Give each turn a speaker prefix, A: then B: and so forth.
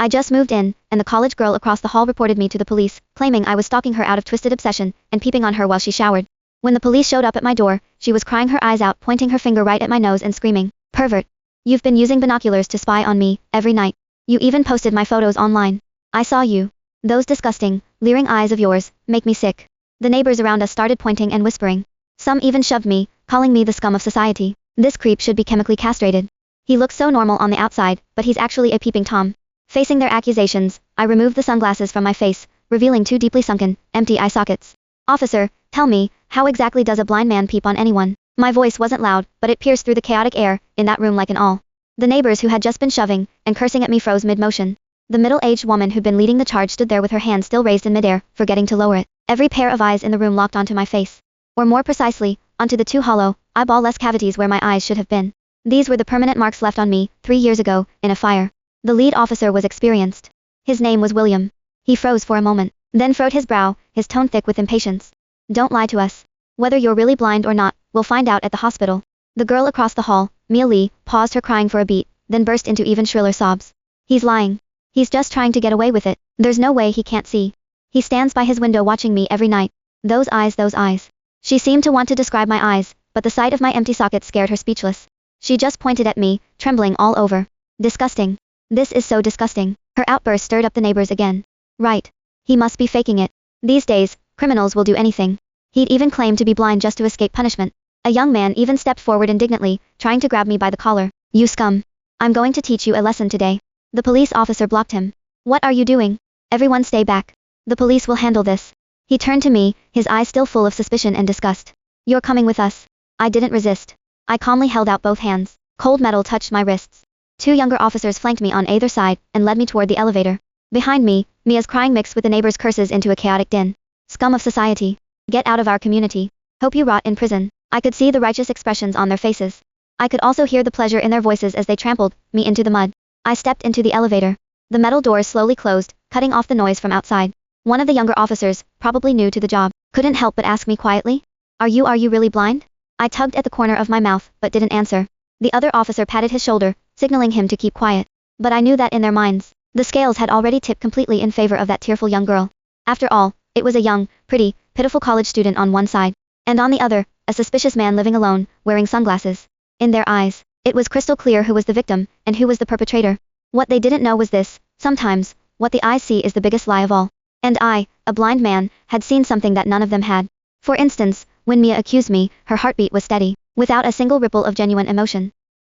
A: I just moved in, and the college girl across the hall reported me to the police, claiming I was stalking her out of twisted obsession, and peeping on her while she showered. When the police showed up at my door, she was crying her eyes out, pointing her finger right at my nose and screaming, "Pervert! You've been using binoculars to spy on me, every night. You even posted my photos online. I saw you. Those disgusting, leering eyes of yours, make me sick." The neighbors around us started pointing and whispering. Some even shoved me, calling me the scum of society. This creep should be chemically castrated. He looks so normal on the outside, but he's actually a peeping Tom. Facing their accusations, I removed the sunglasses from my face, revealing two deeply sunken, empty eye sockets. "Officer, tell me, how exactly does a blind man peep on anyone?" My voice wasn't loud, but it pierced through the chaotic air, in that room like an awl. The neighbors who had just been shoving and cursing at me froze mid-motion. The middle-aged woman who'd been leading the charge stood there with her hand still raised in midair, forgetting to lower it. Every pair of eyes in the room locked onto my face. Or more precisely, onto the two hollow, eyeball-less cavities where my eyes should have been. These were the permanent marks left on me, 3 years ago, in a fire. The lead officer was experienced. His name was William. He froze for a moment, then furrowed his brow, his tone thick with impatience. "Don't lie to us. Whether you're really blind or not, we'll find out at the hospital." The girl across the hall, Mia Lee, paused her crying for a beat, then burst into even shriller sobs. "He's lying. He's just trying to get away with it. There's no way he can't see. He stands by his window watching me every night. Those eyes, those eyes." She seemed to want to describe my eyes, but the sight of my empty sockets scared her speechless. She just pointed at me, trembling all over. "Disgusting. This is so disgusting." Her outburst stirred up the neighbors again. "Right. He must be faking it. These days, criminals will do anything. He'd even claim to be blind just to escape punishment." A young man even stepped forward indignantly, trying to grab me by the collar. "You scum. I'm going to teach you a lesson today." The police officer blocked him. "What are you doing? Everyone stay back. The police will handle this." He turned to me, his eyes still full of suspicion and disgust. "You're coming with us." I didn't resist. I calmly held out both hands. Cold metal touched my wrists. Two younger officers flanked me on either side, and led me toward the elevator. Behind me, Mia's crying mixed with the neighbors' curses into a chaotic din. "Scum of society. Get out of our community. Hope you rot in prison." I could see the righteous expressions on their faces. I could also hear the pleasure in their voices as they trampled me into the mud. I stepped into the elevator. The metal doors slowly closed, cutting off the noise from outside. One of the younger officers, probably new to the job, couldn't help but ask me quietly, Are you really blind?" I tugged at the corner of my mouth, but didn't answer. The other officer patted his shoulder, signaling him to keep quiet. But I knew that in their minds, the scales had already tipped completely in favor of that tearful young girl. After all, it was a young, pretty, pitiful college student on one side, and on the other, a suspicious man living alone, wearing sunglasses. In their eyes, it was crystal clear who was the victim, and who was the perpetrator. What they didn't know was this: sometimes, what the eyes see is the biggest lie of all. And I, a blind man, had seen something that none of them had. For instance, when Mia accused me, her heartbeat was steady, without a single ripple of genuine emotion.